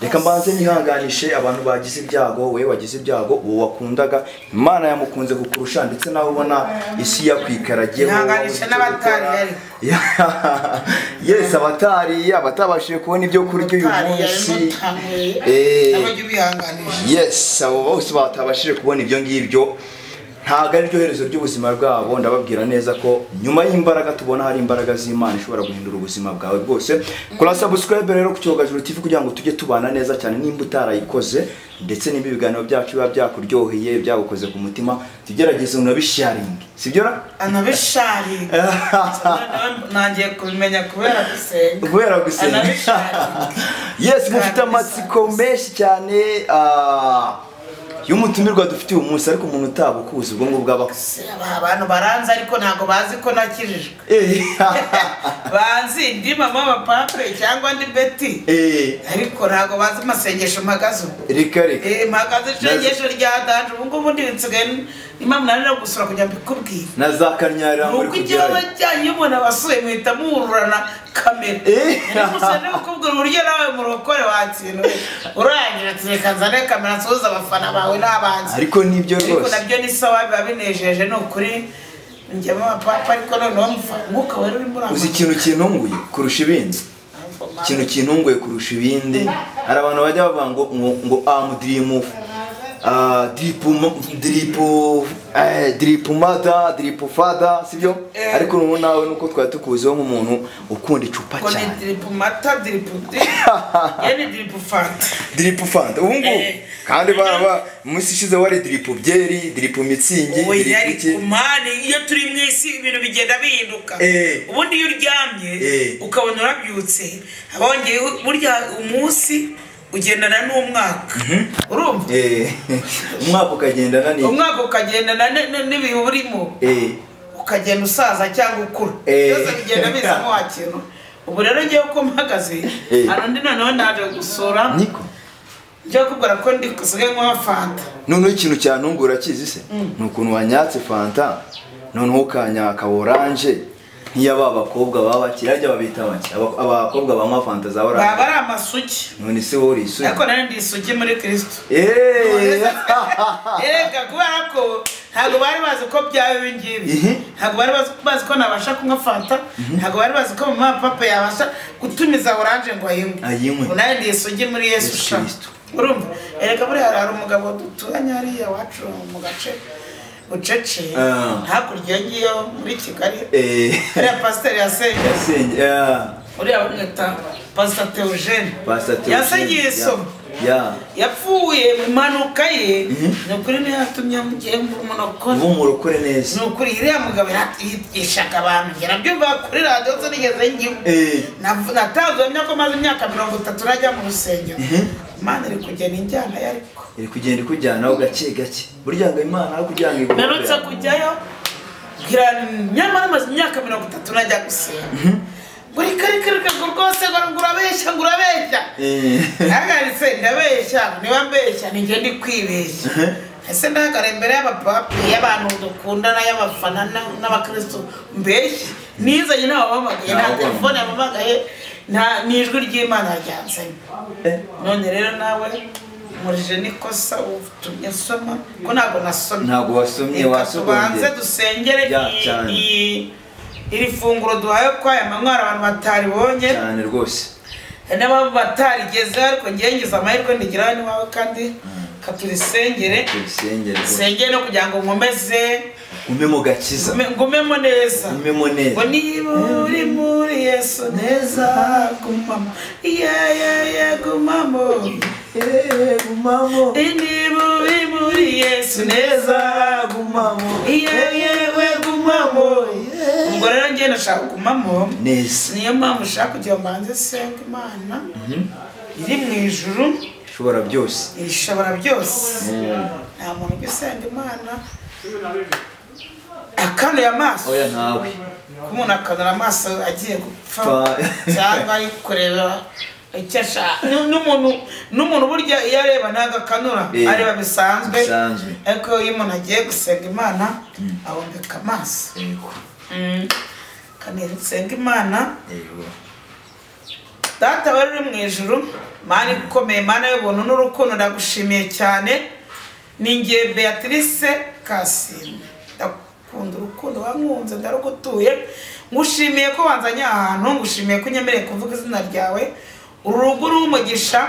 reka mbanze nihanganishe abantu bagize ibyago, we wagize ibyago, uwo wakundaga Imana yamukunze kukurusha, ndetse nawe ubona isi yakwikaragiyeho. Nihanganishe n'abatari yes, abatabashije kubona ibyo kurya uyu munsi. Yes, abo bose batabashije kubona ibyo ngibyo, ntago ari ryo herezo ry'ubuzima bwabo. Ndababwira neza ko nyuma y'imbaraga tubona hari imbaraga z'Imana ishobora guhindura ubuzima bwawe bwose. Kora subscribe rero ku Cyogajuru TV kugira ngo tujye tubana neza cyane, nimba utarayikoze, ndetse nimba ibiganiro byacu biba byakuryoheye, byagukoze ku mutima, tugerageze unabisharing, sibyo ra? Anabisharing. Nangiye kubimenya kubera gusenga. Yes, mufite amatsiko menshi cyane y'umutumirwa dufitiye umunsi, ariko umuntu utabukuza ubwo ngo bw'abakuze. Abantu baranze ariko ntago bazi ko nakijijwe. Bazi ndi mama WABAPAMPE cyangwa ndi Betty. Ariko ntago bazi amasengesho mpagaze. Reka mpagaze isengesho rya danje, ubwo ubundi nsigaye imam nanira gusura kujya mbikubwira. Nazakanyarira muri kugera. Kuko cyanye ubona basuye mwita mururana kamera. Nimusene ukubwira uburyo nawe murokore wakintu. Urangira tureka nzane kamera nsoza abafana bawe n'abanzi. Ariko nibyo rwose. Ariko nabyo ni sawa, biba binejeje no kuri njyemo WABAPAMPE, ariko none wamfa mwuka wari uri muri uzi ikintu kintunguye kurusha ibindi. Ikintu kintunguye kurusha ibindi, hari abantu bajya bavuga ngo dream drip mother, drip father, sibyo? Ariko nuko nawe nuko twari tukuziho nk'umuntu ukunda icupa cyane. Ko drip mother, yani drip fanta. Ubungu kandi baraba munsi ishize wari drip byeri, drip mitsingi, drip iki. Kumani iyo turi mwisi ibintu bigenda bihinduka. Ubundi iyo uryamye ukabona urabyutse, abongeye burya umunsi ugendana n'umwaka. Urumva? Umwaka ukagendana ni umwaka ukagendana n'ibihe urimo. Ukagenda usaza cyangwa ukura. Byose bigenda bizamo wakintu. Ubu rero ngiye uko mpagaze, arandi noneho ndaje gusura. Niko njye kubwira ko ndi kusigaye nkwa fanta. Noneho ikintu cyantungura kizi se nukuntu wanyatse fanta, noneho ukanyaka orange nk'iyaba abakobwa baba kirajya babita bake, abakobwa banywa fanta za orange baba ari amasugi. none se wori isugi ariko nari ndi isugi muri Kristo. Kubera ko ntago bari bazi ko byawe bingibi, ntago bari bazi ko nabasha kunywa fanta, ntago bari bazi ko mama papa yabasha gutumiza orange ngo ayinywe. Nari ndi isugi muri Yesu Kristo. Urumva? Ereka buri hari umugabo duturanye hariya wacu mu gace ucece hakurya ngiyo muri Kigali. Ari Pastor Adasenga. Uri abamwita Pastor Theogene. Yasengiye so. Yapfuye mu impanuka ye, nukuri ne yatumye mugiye murokore neza. Nukuri iriya mugabo yishaka abantu ngerabyo bakuri radio zo nigeze ngiwe. Natazomye ko maze imyaka 30 najya mu rusengero. Imana iri kugenda injyana yariko. Iri kugenda ikujyana gake gake. Burya ngo Imana ari kujyana igomba. Narutse kujyayo. Nyamara maze imyaka 30 najya gusenga. Buri kare rwose ngurabeshya. Nagaritse ndabeshya, niba mbeshya ninge ndi kwibeshya. Ese ndagara imbere y'abapapa y'abantu dukundana y'abafana n'abakristo mbeshya. Nizanye n'abamagaye na telefone yamamagaye nta nijwi ry'Imana ryansanye. None rero nawe murije nikosa utumye soma ko ntago nasomye. Ntago wasomye wasobanze dusengere iri funguro duhaye kwa amanyara abantu batari bonye cyane rwose. N'aba batarigeze ariko ngengeza amahirwe ndigira ni wawe kandi katurisengere. Sengere no kugira ngo nkomeze umemo gakiza. Ngumemo neza. Umemo neza. Boni muri Yesu neza gumamo. Gumamo. Gumamo. Ni muri Yesu neza gumamo. We gumamo. Ubwo rero ngiye nashaka gumamo neza. Niyo mpamvu ushaka kugira mbanze senga Imana. Iri mu ijuru. Ishobora byose. Ishobora byose. Nta muntu ugisenga Imana akanuye amaso. Oya ntawe. Kumuntu akanura amaso agiye gupfa cyangwa ari kureba icyasha n'umuntu burya iyo areba ntago akanura, areba bisanzwe. Ariko iyo umuntu agiye gusenga Imana abombeka amaso. Kanira senga Imana. data wari uri mu ijuru, Mana ikomeye, Mana y'ubuntu n'urukundo, ndagushimiye cyane. Ni ngiye Beatrice Kasime, ndakunda urukundo wankunze, ndarugutuye. Ngushimiye ko wanzanye ahantu, ngushimiye ko unyemereye kuvuga izina ryawe. Urugo rw'umugisha,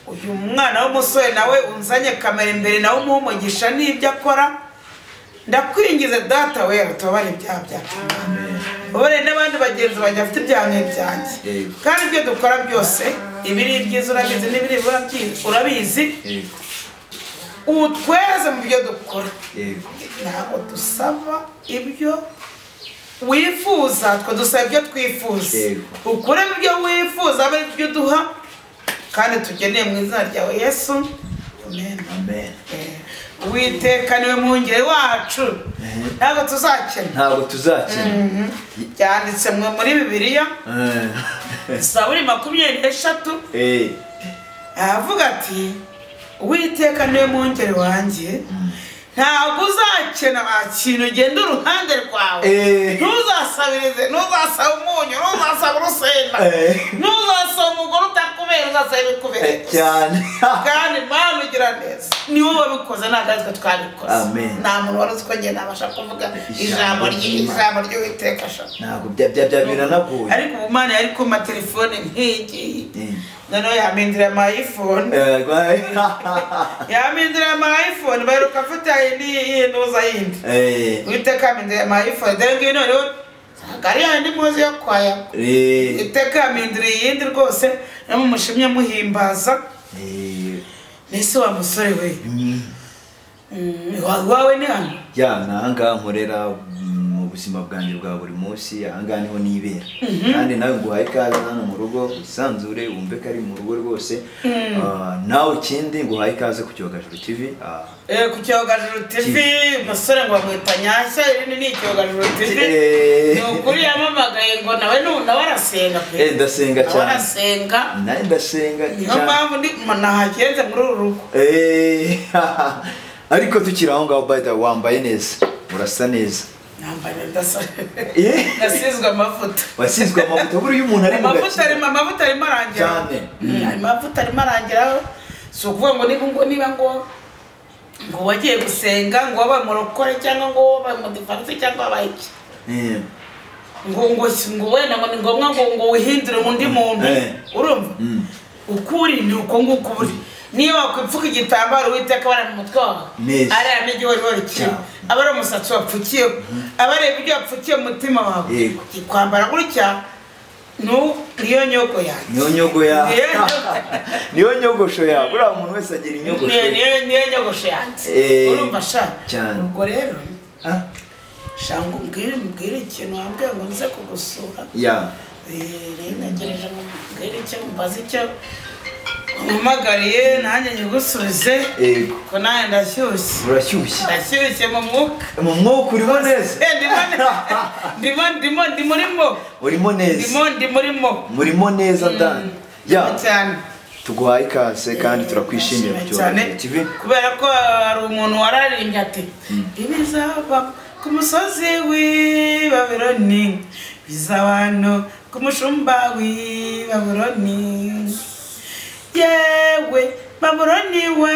uyu mwana w'umusore nawe unzanye kamera imbere, nawe umuha umugisha n'ibyo akora. Ndakwingize data wera, tubabare ibyaha byacu. Ubare n'abandi bagenzi banjye bafite ibyaha nk'ibyanjye. Kandi ibyo dukora byose, ibiri ibyiza urabizi n'ibiri urabizi. Utweze mu byo dukora. Ntabwo dusaba ibyo wifuza, twe dusaba ibyo twifuza. Ukure mu byo wifuza abe ibyo duha, kandi tugeneye mu izina ryawe Yesu. Amen. Amen. Uwiteka niwe mwungeri wacu, ntabwo tuzakena. Byanditse muri Bibiliya, Zaburi 23, avuga ati Uwiteka niwe mwungeri wanjye, ntabwo uzakena kintu, ugenda uruhande rwawe. Ntuzasabirize, ntuzasaba umunyu, ntuzasaba urusenda, ntuzasaba umugore utakubera, uzasaba ibikubera cyane. Kandi Mana ugira neza, ni wowe wabikoze, ntabwo ari twe twabikoze. Nta muntu wari uzi ko njye nabasha kuvuga ijambo ry'Uwiteka. Ntabwo biranagoye. Ariko ubu Mana yari ku matelefone nk'iyi, noneho yamindira ama iPhone. Yamindira ama iPhone, baheruka afite iyi ntuza yindi. Uwiteka yamindira ama iPhone, dore ngiyo noneho gari yandi muzi yo kwaya. Uwiteka yamindira iyindi rwose, namumushimye muhimbaza. Nese wa musore we, wawe ni hano? Ya, nanga nkorera mu buzima bwanjye bwa buri munsi, ahanga niho nibera. Kandi nawe nguhaye ikaze hano mu rugo, usanzure wumve ko ari mu rugo rwose. Nawe ikindi nguhaye ikaze ku Cyogajuru TV. Ku Cyogajuru TV, umusore ngo bamwita Nyashya, irindi ni Cyogajuru TV. Ni ukuri yamamagaye ngo nawe arasenga pe. Ndasenga cyane. Arasenga. Nawe ndasenga cyane. Niyo mpamvu nahagenze muri uru rugo. Ariko tukiri aho ngaho, by the way, wambaye neza, urasa neza. Nambaye ndasa. Nasizwe amavuta. Wasizwe amavuta, buri umuntu ari mu gace. Amavuta arimo arangira cyane. Amavuta arimo arangira, so kuvuga ngo niba ngo wagiye gusenga, ngo wabaye murokore cyangwa ngo wabaye mu divorce cyangwa wabaye iki. Ngo wenda ngo ni ngombwa ngo wihindure undi muntu. Urumva? Ukuri ni uko nguko uri. Niyo wakwipfuka igitambaro Uwiteka bara mu mutwe wawe, ari amigi wari ki, abari umusatsi wapfukiye, abari ibyo wapfukiye mu mutima wawe, kwambara gutya niyo nyogo yawe. Niyo nyogosho yawe. Buriya umuntu wese agira inyogosho. Niyo nyogosho yanjye. Urumva sha? Ubwo rero shangu mbwira ikintu wambwiye ngo nze kugusura. Nagereje ngo mbwira ikintu, mbaze icyo umumagariye nanjye nyigusubize. Ko nawe ndashyushye. Urashyushye? Ndashyushye mu mwuka. Mu mwuka urimo neza? Urimo neza? Murimo neza ndani. Cyane. Tuguhaye ikaze kandi turakwishimiye ku Cyogajuru TV. Kubera ko hari umuntu wararirimbye ati ibizaba ku musozi w'i Babuloni, bizaba no ku mushumba w'i Babuloni. Yewe Babuloni we,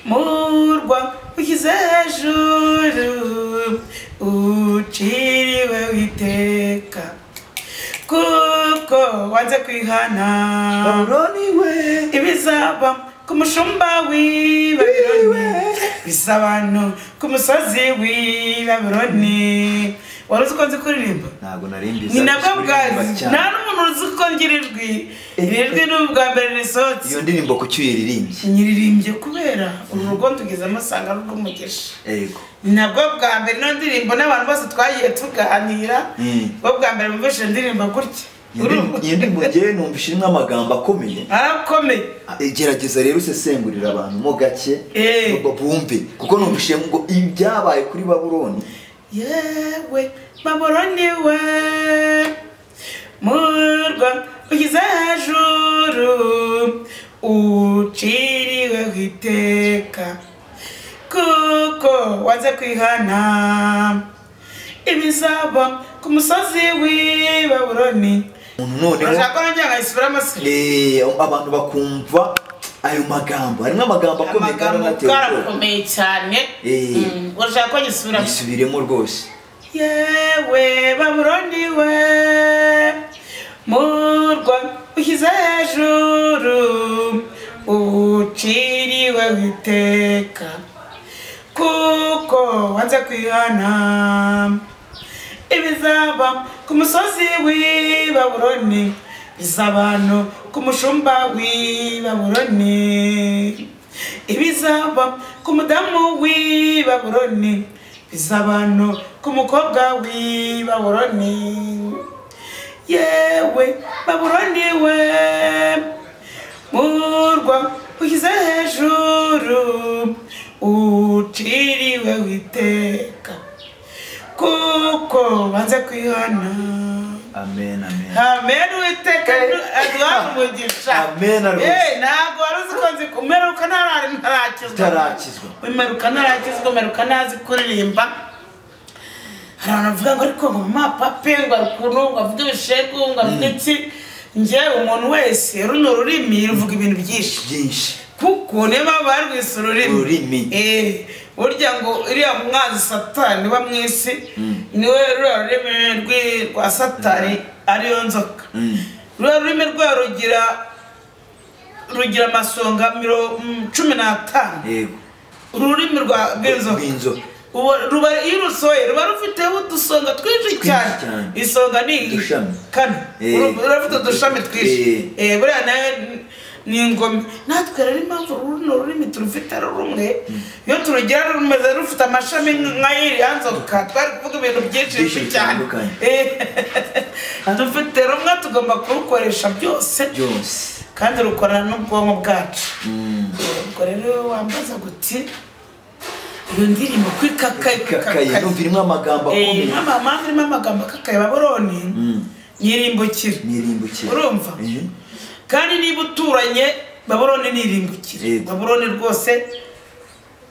murwa ushyize hejuru, uciriwe witeka, kuko wanze kwihana. Babuloni we, ibizaba ku mushumba w'i Babuloni, bizaba no ku musozi w'i Babuloni. Wari uzi ko nzi kuririmba? Ntabwo narimbiza. Ni nabwo bwazi, nta n'umuntu uzi ko ngira ijwi. Iri ni ubwa mbere risohotse. Iyo ndirimbo kuki uyiririmbye? Nyiririmbye kubera uru rugo tugezemo asanga rw'umugisha. Ni nabwo bwa mbere ino ndirimbo n'abantu bose twagiye tuganira, bwo bwa mbere mvise indirimbo gutya. Iyo ndirimbo ngewe numvise irimo amagambo akomeye. Arakomeye. Gerageza rero usesengurira abantu mo gake bumve, kuko numvise ngo ibyabaye kuri Babuloni. Yewe Babuloni we, murwa ushyize hejuru, uciriwe witeka, kuko wanze kwihana. Ibizaba ku musozi w'i Babuloni, umuntu none urashaka ko njya nkayisubiramo se abantu bakumva ayo magambo harimo amagambo akomeye kandi akomeye cyane urashaka ko nyisubiramo isubiremo rwose yewe Babuloni we murwa ushyize hejuru uciriwe witeka kuko wanze kwihana ibizaba ku musozi w'i Babuloni bizabano ku mushumba w'i Babuloni ibizaba ku mudamu w'i Babuloni bizabano ku mukobwa w'i Babuloni yewe Babuloni we murwa ushyize hejuru uciriwe witeka kuko banze kwihana. Amen, amen. Amen, witeka aduha umugisha. Amen. Ntabwo wari uzi ko nzi kumeruka ntarakizwa. Umeruka ntarakizwa, umeruka ntazi kuririmba. Hari abantu bavuga ngo ariko ngo mapape ngo ukuntu ngo avuge ibishegu ngo avuge iki. Njyewe umuntu wese runo rurimi ruvuga ibintu byinshi. Kuko niba barwise ururimi. Burya ngo iriya mwanzi Satani wa mwisi niwe rurimi rwa Satani ariyo nzoka. Rurimi rwa rugira amasonga 15. Yego. Ururimi rwa bw'inzoka. Ruba irusoye ruba rufiteho udusonga twinshi cyane. Isonga ni kane. Rufite udushami twinshi. Buriya nawe ni ingome natwe rero impamvu runo rurimi turufite rumwe iyo turugira rumeze rufite amashami nk'ayiriya nzoka twari kuvuga ibintu byinshi cyane dufite rumwe tugomba kurukoresha byose kandi rukorana n'ubwonko bwacu ubwo rero wambaza guti iyo ndirimbo kwikakaye numva irimo amagambo akomeye irimo amagambo akakaye Babuloni nyirimbukira urumva kandi niba uturanye Babuloni nirimbukire Babuloni rwose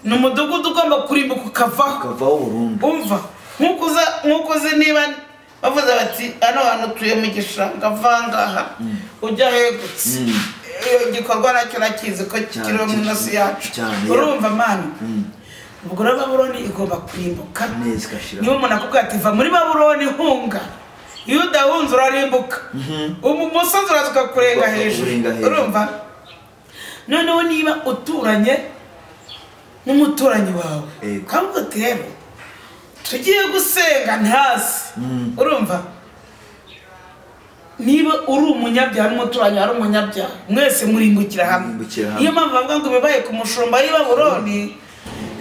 ni umudugudu ugomba kurimbuka ukavaho burundu umva nk'uko uzi niba bavuze bati hano hantu tuye mu gishanga vangaha ujya hegutse iyo gikorwa nacyo nakizi ko kiriho mu inosi yacu urumva mana ubwo rero Babuloni igomba kurimbuka niba umuntu akubwira ati va muri Babuloni hunga iyo udahunze urarimbuka umusozi uraza kurenga hejuru urumva noneho niba uturanye n'umuturanyi wawe kandi uti rero tugiye gusenga ntazi urumva niba uri umunyabyaha n'umuturanyi ari umunyabyaha mwese murimbukira hamwe niyo mpamvu bavuga ngo bibaye ku mushumba w'i Babuloni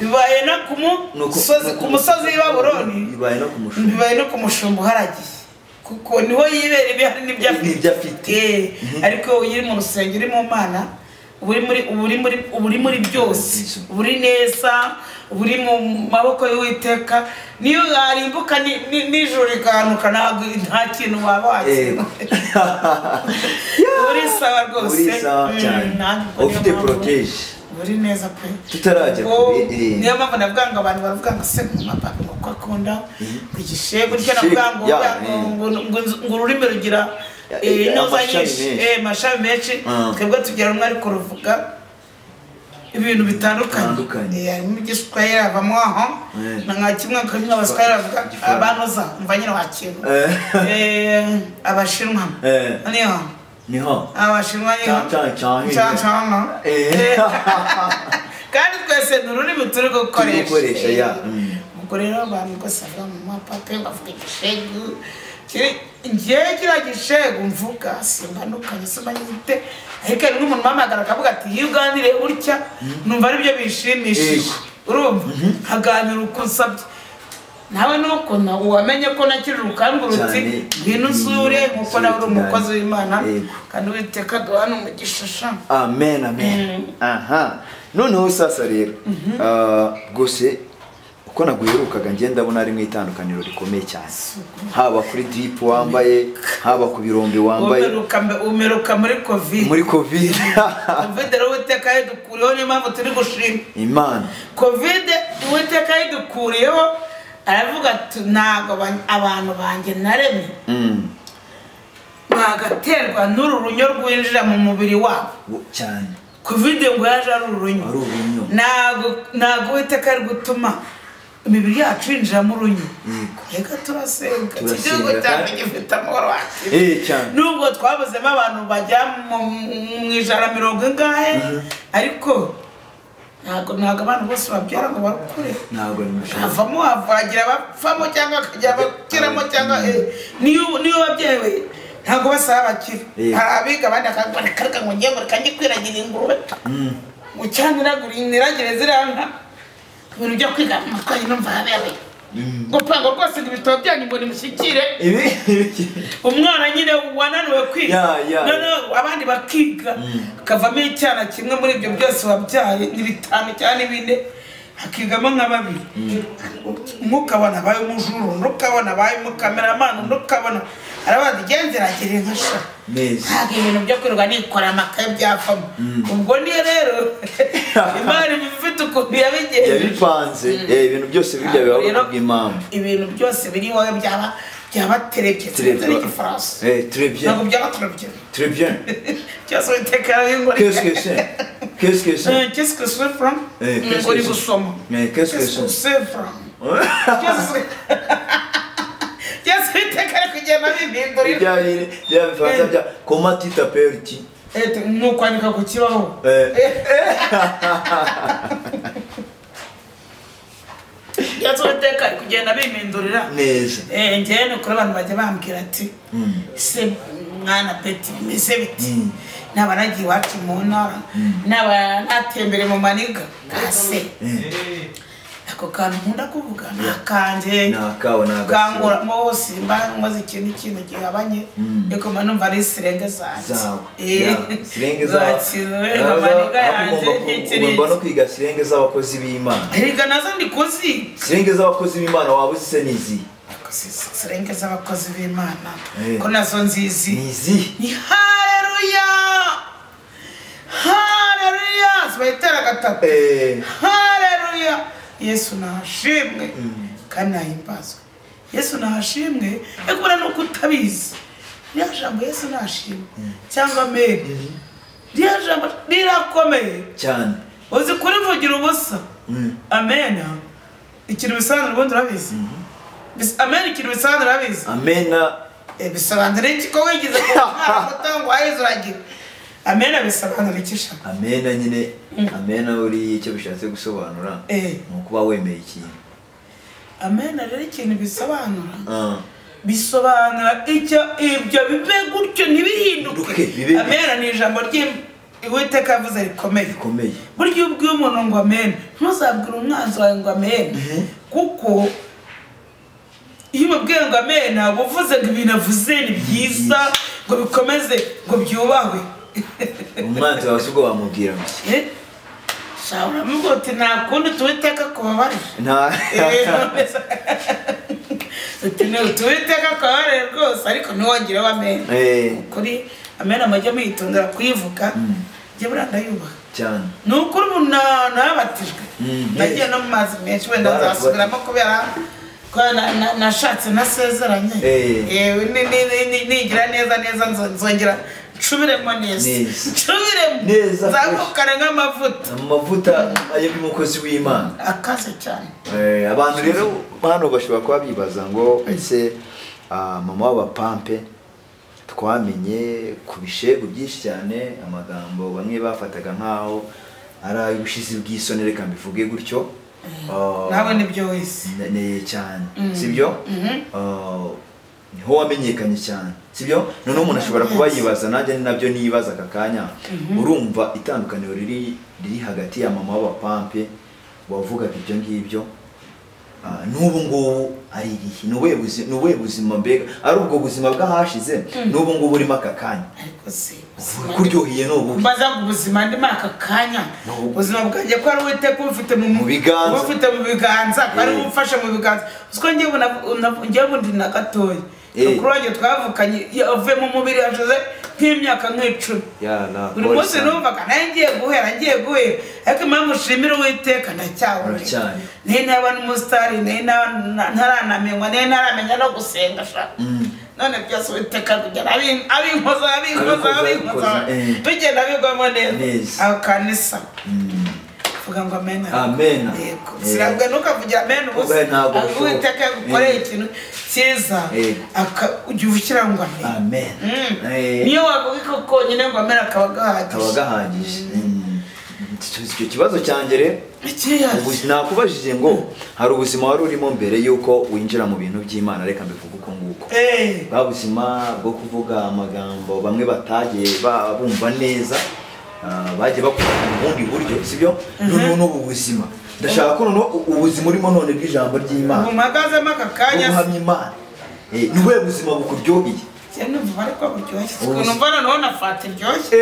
bibaye no ku musozi w'i Babuloni bibaye no ku mushumba uharagiye kuko niho yibera ibihari n'ibyo afite ariko uri mu rusengero uri mu Mana uri muri byose uri neza uri mu maboko y'Uwiteka niyo arimbuka n'ijoro rikahanuka nta kintu wabaye uri sawa rwose uri sawa cyane ufite protege uri neza pe tutarajya kure niyo mpamvu navuga ngo abantu baravuga ngo se mumapapa ngo akunda igishego cyo navuga ngo ururimi rugira amashami menshi twebwe tugira rumwe ariko ruvuga ibintu bitandukanye harimo igiswahili havamo aho nka kimwe kamwe abaswahili bavuga abanoza mva nyine wakintu abashinwa niho abashinwa cyane kandi twese ni ururimi turi gukoresha ubwo rero abantu rwose bavuga mu mapapa bavuga igishegu ngiye kiriya gishegu mvuga simbanukanye simbanyite ariko hari n'umuntu umpamagara akavuga ati iyo uganiriye gutya numva aribyo bishimishije urumva nkaganira uko nsabye nawe nuko wamenye ko nakiri urukanguruti ngwino usure nkuko nawe uri umukozi w'Imana kandi Uwiteka duhana umugisha amen amen noneho sasa rero rwose uko naguherukaga ngenda ndabona ari mu itandukaniro rikomeye cyane haba kuri drip wambaye haba ku birombe wambaye umeruka muri covid rero Uwiteka yidukuriyeho niyo mpamvu turi gushima Imana covid Uwiteka yidukuriyeho aravuga ati ntago abantu banjye naremye bagaterwa n'ururunyo rwinjira mu mubiri wabo cyane. Covid ngo yaje ari urunyo. Ntago Uwiteka ari gutuma imibiri yacu yinjira mu runyo. Reka turasenga. Igihugu cyacu gifite amahoro wacu. Cyane. Nubwo twabuzemo abantu bajya mu 150 ariko ntago abantu bose babyara ngo bakure. Ntago nimushaka. Avamo avagira bapfamo cyangwa akajya bakiramo cyangwa niyo babyewe ntago basaba bakira. Arabiga abandi akagarika ngo ngiye ngo kanjye kwiragira ingurube. Mu cyanira niragire ziranka. Ibintu byo kwiga makayi numva habebe. Ngo pango rwose ibitabo byanyu ngo nimushyikire. Umwana nyine wananiwe kwiga. None abandi bakiga. Akavamo icyana kimwe muri ibyo byose wabyaye ni 5 cyane 4. Hakigamo nka 2. Mukabona baye umujuru, nukabona baye umukameraman, nukabona arabandi genzeragire nkasha. Neza. Ibintu byo kwiruka nikora amakaye byafamo. Ubwo ni rero Imana ifite ukuntu yabipanze. Ibintu byose bijya bibaho bw'Imana. Ibintu byose biri wowe byabaterekeye. Très bien. Ntabwo byabaterekeye. Très bien. Cyose utekera ngo Qu'est-ce que c'est? Qu'est-ce que c'est? Qu'est-ce que c'est from? Qu'est-ce que c'est from? Comment tu t'appelles-tu? Nukwandika ku kibaho. Yatoteka kugenda bimindurira neza. Ngiye no kuri abantu bajya bambwira ati se mwana peti mise biti nabanagiye wacu mu ntara naba natembere mu maniga ase ako kantu nkunda kuvuga nakanje nakawe kangura mose mbaze ikintu gihabanye eko manumva ari sirenge zawe sirenge zawe maniga yanjye ngomba no kwiga sirenge z'abakozi b'Imana. Erega nazo ndikozi sirenge z'abakozi b'Imana waba uzise nizi? Sirenge z'abakozi b'Imana ko nazo nzizi ni haleluya zbayitera gatatu. Haleluya Yesu nashimwe kandi nahimbazwe. Yesu nashimwe ekubona no kutabizi ryajambo Yesu nashimwe cyangwa amen ryajambo rirakomeye cyane uzi kuri vugira ubusa. Amen ikintu bisobanura ubundi urabizi. Amen ikintu bisobanura urabizi. Amen bisobanura iki ko wigize ko ngo ayizuragira. Amen bisobanura iki sha? Amen nyine amen uri icyo bishatse gusobanura nukuba wemeye ikintu. Amen rero ikintu bisobanura bisobanura icyo ibyo bibe gutyo ntibihinduke. Amen ni ijambo Uwiteka yavuze rikomeye. Burya ubwiye umuntu ngo amen ntuzabwira umwanzi wawe ngo amen kuko iyo umubwiye ngo amen ntabwo uvuze ngo ibintu avuze ni byiza ngo bikomeze ngo byubahwe. Umwanzi wawe ubwo wamubwira ngo Shaura mugote na kundi Uwiteka kubabarira. Uwiteka kubabarira rwose ariko ntiwongere amen. Kuri amen amajya mwitondera kuyivuga je buranda yubaha cyane. Nukuri umuntu nabatijwe nagiye no mu mazi menshi wenda nzasubiramo kubera ko nashatse nasezeranye. Nigira neza nzongera nshubiremo neza. Nshubiremo nzamukana nk'amavuta y'umukozi w'Imana akaze cyane. Abantu rero hano bashobora kuba bibaza ngo ese mama w'abapampe twamenye ku bishego byinshi cyane amagambo bamwe bafataga nkaho ari ubushizi bw'isoni reka mbivuge gutyo. Nawe nibyo wese cyane sibyo? Niho wamenyekanye cyane sibyo? None umuntu ashobora kuba yibaza nanjye nabyo nibaza akakanya urumva itandukaniro riri hagati ya mama w'abapampe wavugaga ibyo ngibyo n'ubu ngubu ari irihe? Nubuhe buzima mbega ari ubwo buzima bwahashize n'ubu ngubu urimo aka kanya ariko se kuryohiye n'ubu mbaza ubuzima ndimo aka kanya ubuzima bwanjye ko ari Uwiteka ufite mu biganza ari umfasha mu biganza usko ngiye bundi na gatoya kurwanjye twavukanye yavuye mu mubiri hashize nk'imyaka nk'icumi. Buri munsi numvaga ngiye guhera ariko impamvu ushimira Uwiteka ndacyabona nari naba n'umusitari ntaranamenywa ntaramenya no gusenga sha none byose witeka kugera abinkoza bigenda bigwamo neza akanisa vuga ngo amen amen sirabwe nukavugira amen ubuze witeka gukorera ikintu cyiza ujyuvukira ngo amen niyo wavuga ko nyine ngo amen akabagahagije icyo kibazo cyangere nakubajije ngo hari ubuzima wari urimo mbere yuko winjira mu bintu by'Imana reka mbivuga uko nguko babuzima bwo kuvuga amagambo bamwe batagiye bumva neza bagiye bakora mu bundi buryo sibyo n'ubu buzima ndashaka ko none ubuzima urimo none bw'ijambo ry'Imana umagazemo akakanya ubuhamya Imana n'ubwe buzima bukuryoheye numva ariko buryoshye numva noneho nafata iryoshye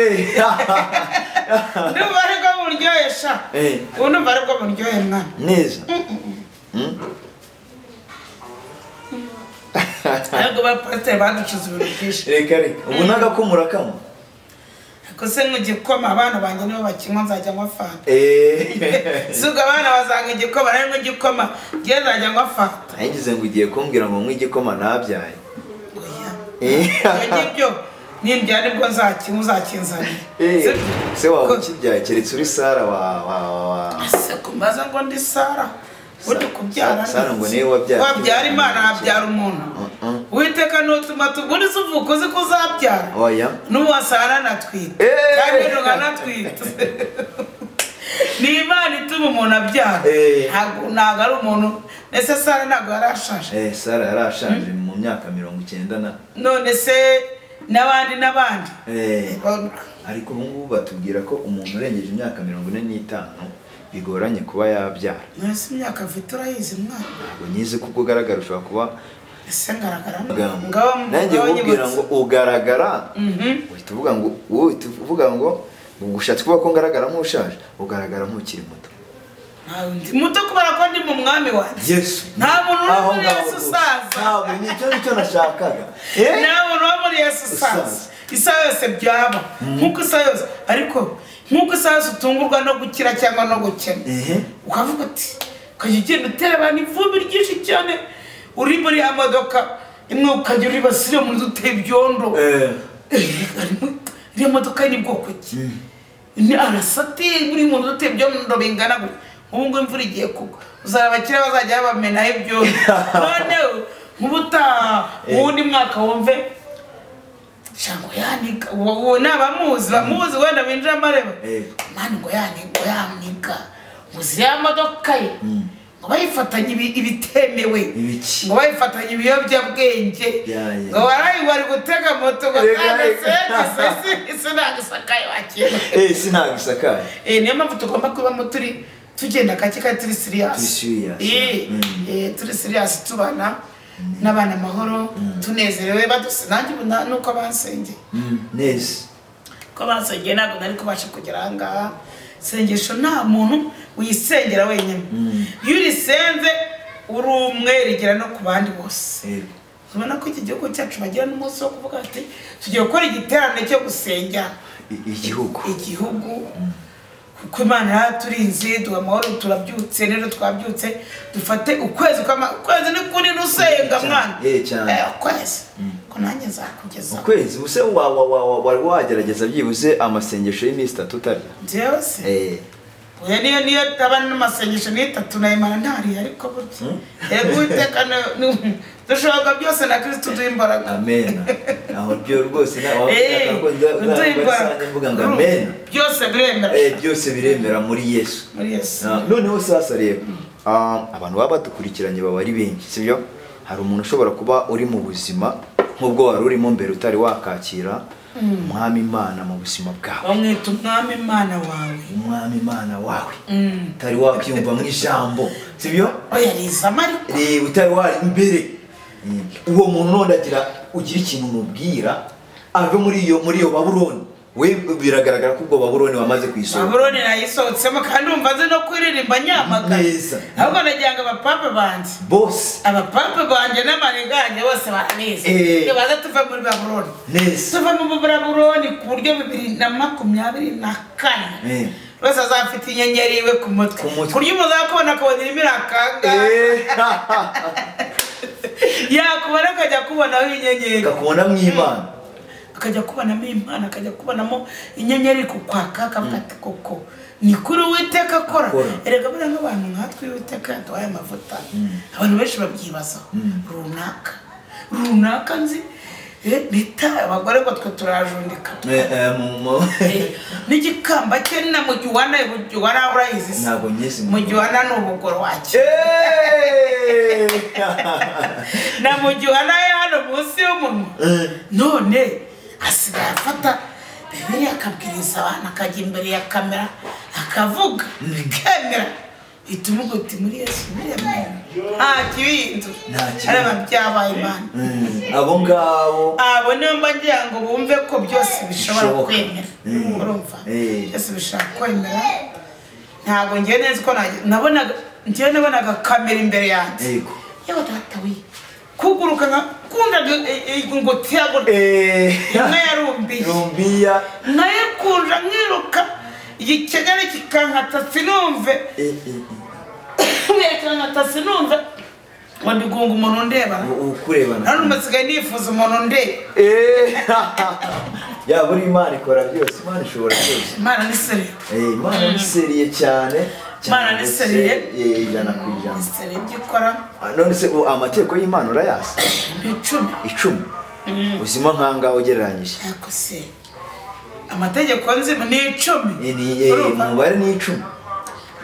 numva ariko buryohesha numva ariko buryohe mwana neza ariko bapasiteri baducuza ibintu byinshi reka ubu n'agakomura kamwe ko se nk'igikoma abana banjye nibo bakinywa nzajya nywa fanta suga abana bazanga igikoma rero nk'igikoma ngiye nzajya nywa fanta nagize ngo ugiye kumbwira ngo nk'igikoma nabyaye ibyo nimbyara nibwo nzakinywa uzakinzanira se waba ukibyaye keretse uri Sara se kumbaza ngo ndi Sara uri kubyara Sara ngo niwe wabyara Imana habyara umuntu witeka n'utuma tuburi suvuko uzi ko uzabyara n'ubu Sara natwite cyangwa intunga natwite ni Imana ituma umuntu abyara ntabwo ari umuntu ese Sara ntabwo yarashaje Sara yarashaje mu myaka 90 none se n'abandi ariko ubu ngubu batubwira ko umuntu urengeje imyaka 45 bigoranye kuba yabyara nese imyaka afite urayizi mwana ntabwo nyize kuko ugaragara ushobora kuba ese ngaragara nanjye ubwira ngo ugaragara uhita uvuga ngo ushatse kuba ko ngaragara nk'ushaje ugaragara nk'ukiri muto muto kubera ko ndi mu mwami wanjye Yesu nta muntu wo muri Yesu usaza ntabwo nicyo nashakaga nta muntu wo muri Yesu usaza isa yose byaba nk'uko isa yose ariko nk'uko isa yose utungurwa no gukira cyangwa no gukena ukavuga uti ukajya ugenda utera abantu ivumbi ryinshi cyane uri muri ya modoka imwe ukajya uribasira mu nzu uteye ibyondo iriya modoka ni bwoko ki ni arasati muri mu nzu uteye ibyondo bingana gutya ubu ngo imvura igiye kugwa uzabakira bazajya babamenaho ibyondo noneho nk'ubutaha uwundi mwaka wumve cyangwa yanika uwo nabamuzi wenda binjira amareba mani ngo yanika muzi ya modoka ye ngo bayifatanye ibitemewe ngo bayifatanye ibiyobyabwenge ngo bari gutega moto ngo sinagisakaye wakira sinagisakaye niyo mpamvu tugomba kubamo tugenda kake kandi turi serious tubana n'abana amahoro tunezerewe nanjye nuko bansengeye neza ko bansengeye ntabwo nari kubasha kugera aha ngaha isengesho nta muntu uyisengera wenyine iyo urisenze uri umwe rigera no ku bandi bose ubona ko iki gihugu cyacu bagira n'umunsi wo kuvuga ati tugiye gukora igiterane cyo gusengera igihugu kuko Imana yaraturinze duha amahoro turabyutse rero twabyutse dufate ukwezi ni kuri nusenga mwana ukwezi ko nanjye nzakugeza ukwezi use wari wagerageza byibuze amasengesho y'iminsi 3 utari njyewe se oya niyo tabana n'amasengesho ni 3 na Imana ntari ariko burya yego iteka dushoboka byose na Kristo duhimbaraga amen aho byo rwose naho mvuga ngo amen byose biremera muri Yesu noneho sasa rero abantu baba badukurikiranye baba ari benshi sibyo hari umuntu ushobora kuba uri mu buzima nk'ubwo wari urimo mbere utari wakakira umwami Imana mu buzima bwawe bamwita umwami Imana wawe utari wabyumva mu ijambo sibyo oya rizama ariko utari wari imbere uwo muntu none ugira ikintu umubwira ave muri iyo Babuloni we biragaragara ko ubwo Babuloni wamaze kwisohoka Babuloni nayisohotsemo kandi umva nzi no kuririmba nyamagana ahubwo nagira ngo abapape banje bose abapape banje n'amariganje bose baranize baza tuve muri Babuloni tuve mu Babuloni ku buryo 2024 bose azafite inyenyeri iwe ku mutwe kurya umuzakubona akabona irimo irakanga yakubona akajya kubonaho inyenyeri, akakubonamo Imana, akajya kubonamo Imana, akajya kubonamo inyenyeri ku kwaka, akavuga ati koko ni kuri Uwiteka akora. Erega buriya nk'abantu nkatwe Uwiteka yaduhaye amavuta, abantu benshi babyibazaho runaka nzi bita abagore ngo twe turajundika n'igikamba cye na mugiwana urayizi ntabwo nyese mugiwana ni ubugoro wacyo na mugiwana hano munsi y'umunwa none asigaye afata Bibiliya akabwiriza abantu akajya imbere ya kamera akavuga bikemera itumuga uti muri Yesu nta kibintu areba byabaye Imana. Abo ngabo abo niyo mbagira ngo bumve ko byose bishobora kwemera, urumva byose bishobora kwemera. Ntabwo ngiye neza ko nabonaga kamera imbere yanjye, yewe data we kuguruka kunda ngo tiago imwe yarumbiya naye kunja nkiruka igikegere kikankata sinumve mwekana sinumve ngo ndigunga umuntu ndeba ukurebana none umasigaye nifuza umuntu ndeba ya buri Imana ikora byose, Imana ishobora byose, Imana ni seriye, Imana ni seriye cyane, Imana ni seriye ijana ku ijana, seriye byikora. None se amategeko y'Imana urayazi? 10 uzima nkanga ugereranyije yako se amategeko nzima ni 10 umubare ni 10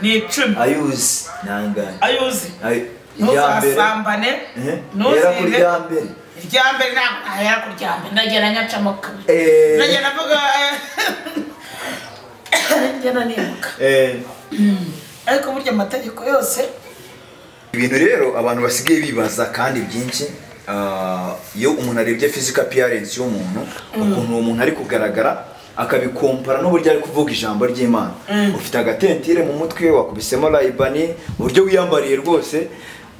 ni 10 ayuzi nangaye ayuzi ntuzasambane ntuzige iryambere nahera kuryambere ndagera nyacamo kabiri ndagera mvuga ngena nimuka ariko burya amategeko yose ibintu rero abantu basigaye bibaza kandi byinshi. Iyo umuntu arebye physical appearance y'umuntu ukuntu uwo muntu ari kugaragara akabikompara n'uburyo ari kuvuga ijambo ry'Imana, ufite agatentire mu mutwe wakubisemo laibani uburyo wiyambariye rwose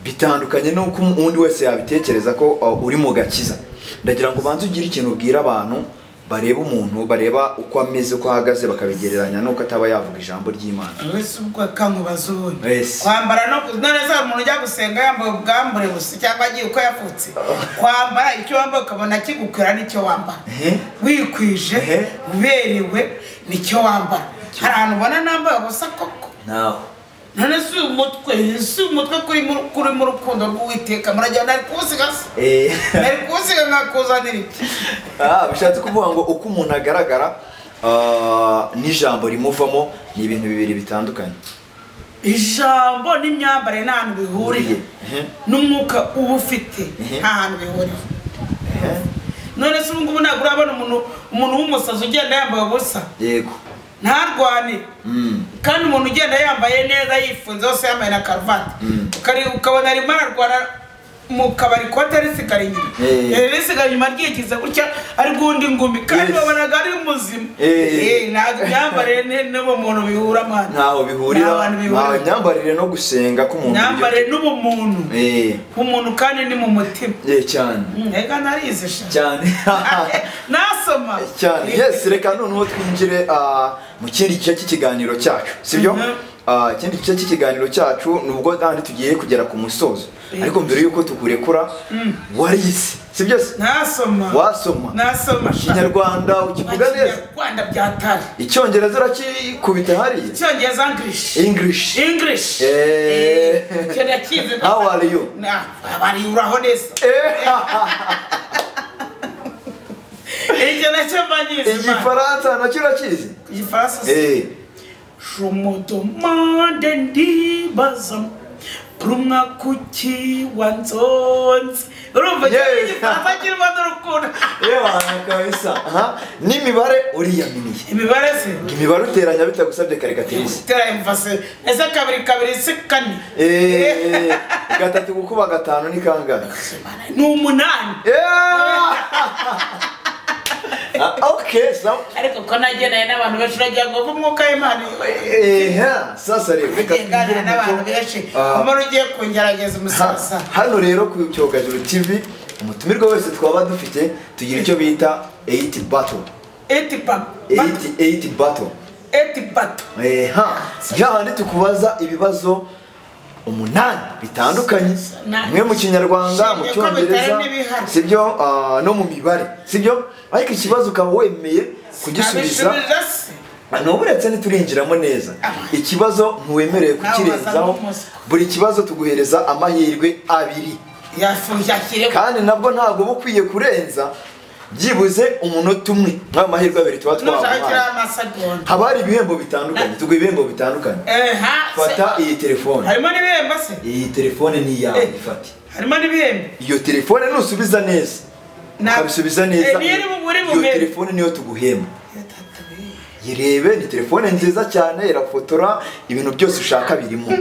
bitandukanye nuko undi wese yabitekereza ko uri mu gakiza. Ndagira ngo banze ugire ikintu ubwira abantu bareba umuntu, bareba uko ameze, uko ahagaze, bakabigereranya nuko ataba yavuga ijambo ry'Imana. Wese ubwo kankubaza ubundi kwambara no neza umuntu ujya gusenga yambaye ubwambure busa cyangwa agiye uko yavutse kwambara icyo wambaye ukabona kigukwira n'icyo wambara wikwije uberewe nicyo wambara. Hari ahantu ubona nambaye ubusa koko naho none si umutwe kuri mu rukundo rw'Uwiteka murajyana ari kusiga ari kusiga nkakuzanira iki bishatse kuvuga ngo uko umuntu agaragara n'ijambo rimuvamo ni ibintu bibiri bitandukanye. Ijambo n'imyambarire nta hantu bihuriye, n'umwuka uba ufite nta hantu bihuriye. None se ubu ngubu ntabwo urabona umuntu w'umusazi ugenda yambaye ubusa yego ntarwane kandi umuntu ugenda yambaye neza yifunze hose yambaye na karuvati ukabona arimo ararwana mu kabari kote risigara inyuma risigara inyuma ryigize gutya ari gundi ngumi kandi babonaga ari muzima ntabwo imyambarire n'ubumuntu bihura amana ntaho bihurira, ntaho imyambarire no gusenga k'umuntu, imyambarire n'ubumuntu umuntu kandi ni mu mutima cyane reka narize cyane nasoma cyane. Yes, reka noneho twinjire mu kindi gice cy'ikiganiro cyacu, sibyo? Ikindi gice cy'ikiganiro cyacu nubwo kandi tugiye kugera ku musozo, ariko mbere yuko tukurekura warize, sibyo? Wasoma Ikinyarwanda ukivuga neza? Rwanda byatari. Icyongereza urakikubita hariya? Icyongereza English. Kera kize. How are you? Bari uraho neza. Nacyo mbanyize. Igifaransa nacyo urakizi? Igifaransa je me demande ndibaza rumwa kuki wanzonze urumva igifaransa kirimo n'urukundo kabisa. N'imibare uriyaminiye? Imibare se imibare uteranya bitagusabye karikatirisi teranya mfase ese kabiri se kane gatatu gukuba gatanu ni kangahe? ni 8. Okay, so ariko ko nageneye n'abantu benshi uragira ngo umwuka w'Imana sasa rero reka ngana n'abantu benshi amara ugiye kungerageza umusaza hano rero ku Cyogajuru TV umutumirwa wese twaba dufite tugira icyo bita 8 battle yahandi tukubaza ibibazo 8 bitandukanye, mwe mu kinyarwanda, mu cyongereza, sibyo, no mu mibare, sibyo. Ariko ikibazo ukaba wemeye kugisubiza, uretse ntiturinjiramo neza. Ikibazo ntuwemereye kukirenzaho, buri kibazo tuguhereza amahirwe 2, kandi nabwo ntabwo bukwiye kurenza byibuze umunota umwe. Nk'ayo mahirwe 2 tuba twabahaye. Haba hari ibihembo bitandukanye, tuguha ibihembo bitandukanye. Fata iyi telefone. Harimo n'ibihembo se? Iyi telefone ni iyawe, ifate. Harimo n'ibihembo. Iyo telefone nusubiza neza, ukabisubiza neza, iyo telefone niyo tuguhemba. Yirebe, ni telefone nziza cyane, irafotora, ibintu byose ushaka birimo.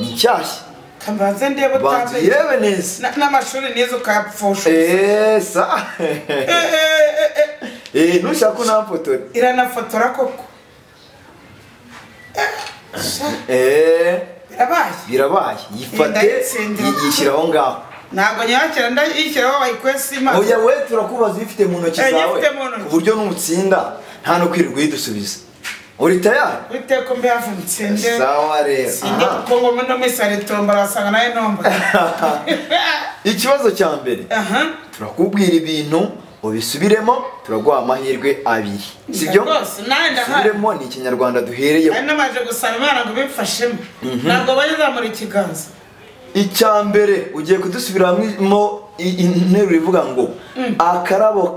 Ni nshyashya. Kambaze ndebe utambe. Yirebe neza. N'amashuri nizo ukayapfusha. Sa. Nushaka unamfotora. Iranafotora koko. Birabaye. Yifate, yishyiraho ngaho. Ntabwo nyakira ndayishyiraho wayikwese imana. Oya we turakubaza ifite mu ntoki zawe. Ku buryo n'umutsinda nta no kwirirwa yidusubiza. Uri tayari? Witeko mbe havunitse nde. Sawa rero. Sinde kuko ngo no misari tomba basanga naye nomba. Ikibazo cya mbere. Turakubwira ibintu ubisubiremo, turaguha amahirwe 2. Sibyo? Subiremo ni ikinyarwanda duhereyeho. Ari namaje gusaba imana ngo bimfashemo. Ntabwo bazamura ikiganza. Icya mbere ugiye kudusubiramo interuro ivuga ngo akarabo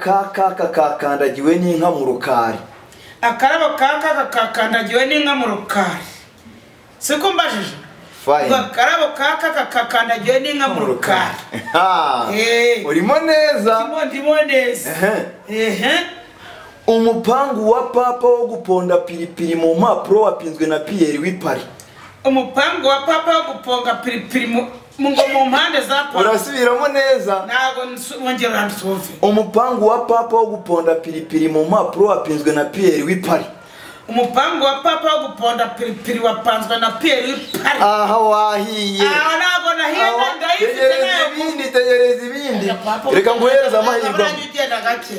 kakandagiwe n'inka mu rukari. Akarabo kakandagiwe n'inka mu rukari. Siko mbajije? Fine. Akarabo kakandagiwe n'inka mu rukari. Urimo neza. Ndimo neza. Umupangu wa papa wo guponda pilipili mu mpapuro wapinzwe na Pierre w'Ipari. Umupangu wa papa wo guponga pilipili mu mpande za papa. Urasubiramo neza. Ntago wongera ndumve. Umupangu wa papa wo guponda pilipili mu mpapuro wapinzwe na Pierre w'Ipari. Umupangu wa papa wo guponda pilipili wapanzwe na Pierre w'Ipari. Aha wahiye. Ntago nahiye ndayifite nayo. Tegereza ibindi. Reka nguhereza amahirwe.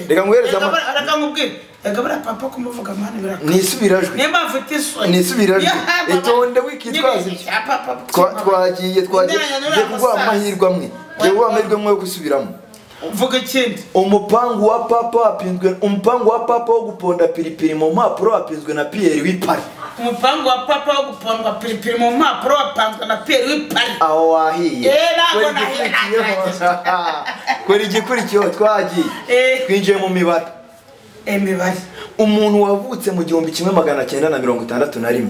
Reka nguhereza amahirwe. Reka nkubwire. Egabara papa kumuvuga mani biraka. Nisubirajwe. Nimba mfite isoni. Nisubirajwe. Etonde wikitwazi. Twagiye kuguha amahirwe amwe. Yewe amahirwe amwe yo gusubiramo. Vuga ikindi. Umupangu wa papa wo guponda pilipili mu mpapuro wapinzwe na Pierre w'Ipari. Umupangu wa papa wo guponda pilipili mu mpapuro wapanzwe na Pierre w'Ipari. Aho wahiye. Ntago nahiye. Kora igikurikiyeho twagiye. Twinjiye mu mibare. Emibare. Umuntu wavutse mu 1961.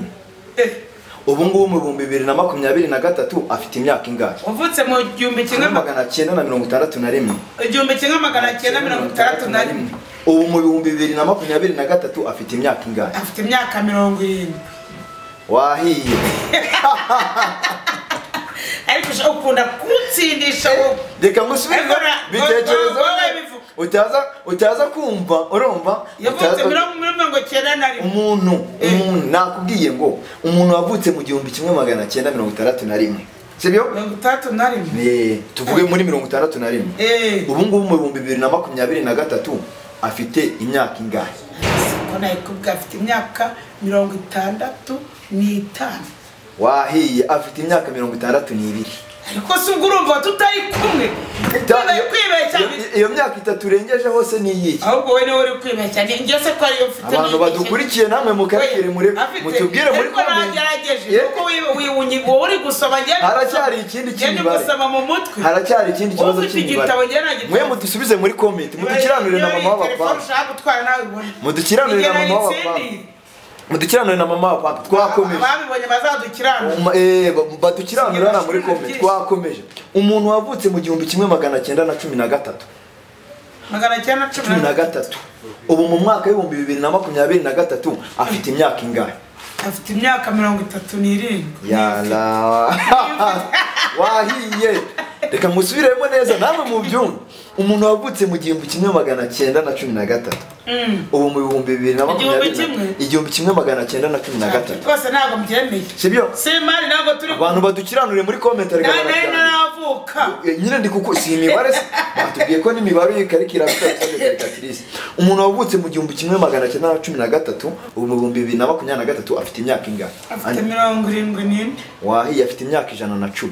Ubu ngubu mu 2023 afite imyaka ingahe? Wavutse mu 1961. 1961. Ubu mu 2023 afite imyaka ingahe? Afite imyaka 70. Wahiye. Ariko ukunda kutsindisha wo. Reka ngusubire bitekerezo. Utaza kumva urumva yavutse 1991. Umuntu nakubwiye ngo umuntu wavutse mu 1961. Sibyo? 61. Tuvuge muri 61. Ubu ngubu mu 2023 afite imyaka ingahe? Siko nayikubwa afite imyaka 65. Wahiye afite imyaka 62. Ariko se urumva tutari kumwe. Kwibeshya. Iyo myaka 3 urengeje hose ni iyi. Ahubwo we niwe uri kwibeshya. Ngiye se ko ari yo mfite. Abantu badukurikiye namwe mukarekere muri mutubwire muri comment. Kuko wowe uri gusoma njye. Haracyari ikindi kintu bare. Gusoma mu mutwe. Haracyari ikindi kibazo cy'ibare. Mwe mudusubize muri comment. Mudukiranure na mama w'abapapa. Mudukiranure na mama w'abapapa. Mudukiranure na mama w'abapapa. Twakomeje. Babibonye bazadukiranura. Badukiranura muri comment. Twakomeje. Umuntu wavutse mu 1913. 1913. Ubu mu mwaka wa 2023 afite imyaka ingahe? Afite imyaka 37. Yala. Wahiye. reka musubiremo neza namwe mu byumba umuntu wavutse mu 1913 ubu mu 2020 1913 rwose ntabwo mbyemeye sibyo simari ntabwo turi abantu badukiranure muri comment reka navuka nyine ndi kuko si imibare batubwiye ko n'imibare ikarikira calculatrice umuntu wavutse mu 1913 ubu mu 2023 afite imyaka ingahe afite 74 wahiye afite imyaka 110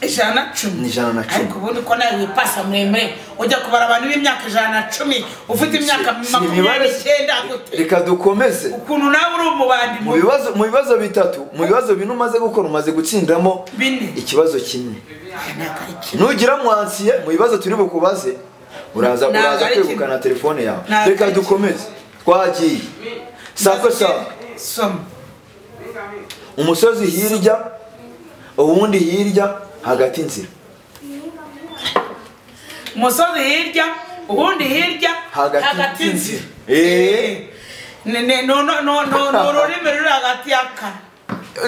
110 ariko ubundi ko nawe wipasa muremure ujya kubara abantu b'imyaka 110 ufite imyaka 29 reka dukomeze ukuntu nawe uri umubandi mu bibazo bitatu mu bibazo bino umaze gukora umaze gutsindamo ikibazo kimwe nugira mwansiye mu bibazo turi bukubaze uraza kwegukana telefone yawe reka dukomeze twagiye sako soma umusozi hirya ubundi hirya hagati inzira umusozi hirya ubundi hirya hagati inzira no ururimi ruri hagati y'aka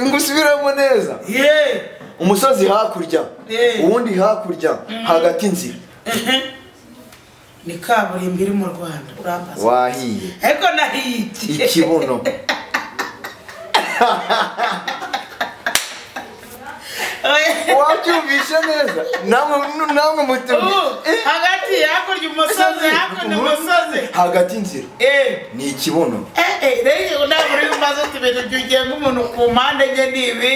ngusubiramo neza umusozi hakurya ubundi hakurya hagati inzira ni kaburimbo iri mu Rwanda urambaza wahiye ego nahiye ikibuno wacyumvishe neza namwe mutumye hagati hakurya umusozi hakurya umusozi hagati inzira ni ikibuno rero ntabwo uri bumaze ibintu byugiye nk'umuntu ku mpande enye n'ibi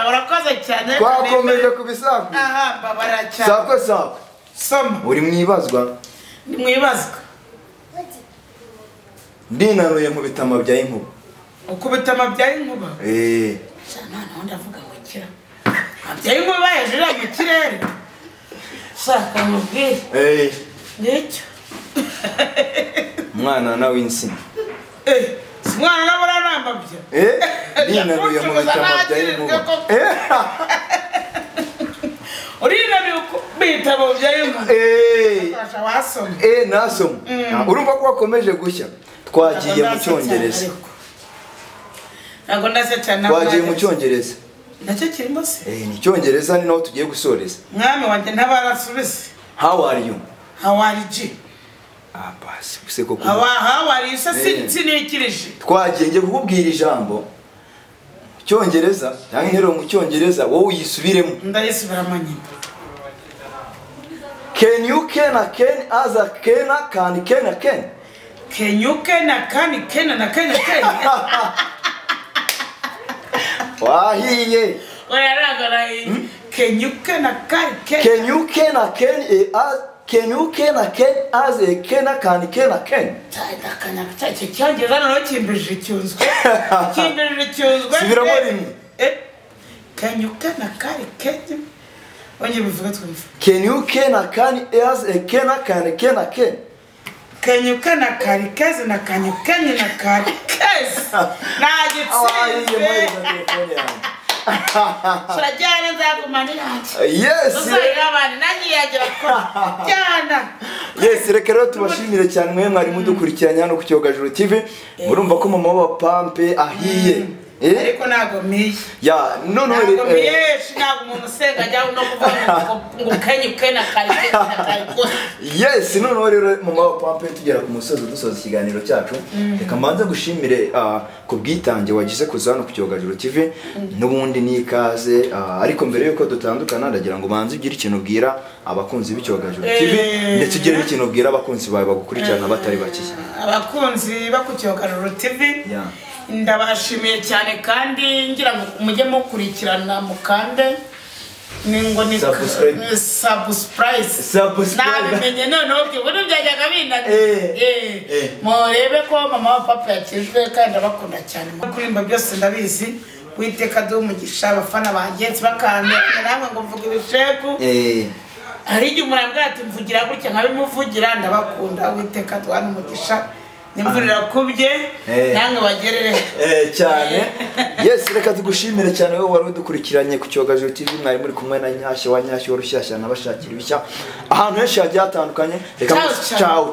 urakoze cyane twakomeje kubisaku mbabara cyane sako soma uri mwibazwa ni mwibazwa ndinanuye mu bitama bya inkuba ukubitama bya inkuba noneho ndavuga ngo kira bya inkuba hejuru mu kirere shaka mubwire nicyo umwana na w'insina si umwana nabura nambabya ndinanuye mu bitama bya inkuba urinanuye bitamo bya inkuba wasoma nasoma urumva ko wakomeje gushya twagiye mu cyongereza ntabwo ndase cyane twagiye mu cyongereza nacyo kirimo se ni icyongereza ni naho tugiye gusoreza mwami wanjye ntabarasubize how are you basi use koko how are you sinikirije twagiye ngiye kukubwira ijambo cyongereza cyangwa intero mu cyongereza wowe uyisubiremo ndayisubiramo nyine can you can as a can can you can wahiye oyaragara can you can as a can cyangeza no kimbije icyunzwe sibiramo rimwe can you onye bivuga twumva can you as a can can you na can you nagitsinze Shajana zakumanira ati yes uzayirabana nagiyagira ko cyana yes reka rero tubashimire cyane mwe mwari mudukurikiranye hano ku Cyogajuru TV murumva ko mama wa Pampe ahiye ariko nago miye ya none nago umuntu senga ajya no kuvuga ngo kenya karike yes none rero mama wa Pampe tugera ku musozo dusoza ikiganiro cyacu reka manze gushimire ku bwitange wagize kuza hano ku Cyogajuru TV n'ubundi nikaze ariko mbere yuko dutandukana ndagira ngo manze ugire ikintu ubwira abakunzi b'Cyogajuru TV ndetse ugire ikintu ubwira abakunzi bawe bagukurikirana batari bakiye abakunzi bakucyogajuru TV ndabashimiye cyane kandi ngira ngo mujye mukurikirana mukande ningo ni subscribe nabimenye noneho bw'ibintu byajyaga binani murebe ko mama wa Papa yakijwe kandi abakunda cyane kurimba byose ndabizi witeka dumugisha abafana bangenzi bakande namwe ngo mvuga ibisheku hari igihe umurambwa ati mvugira gutya nkabimuvugira ndabakunda witeka dwana umugisha nimvurira kubye nange bagerere cyane yes reka tugushimire cyane wowe wari udukurikiranye ku Cyogajuru TV mwari muri kumwe na Nyashya wa Nyashya rushyashya nabashakira ibishya ahantu henshi hagiye hatandukanye reka ciao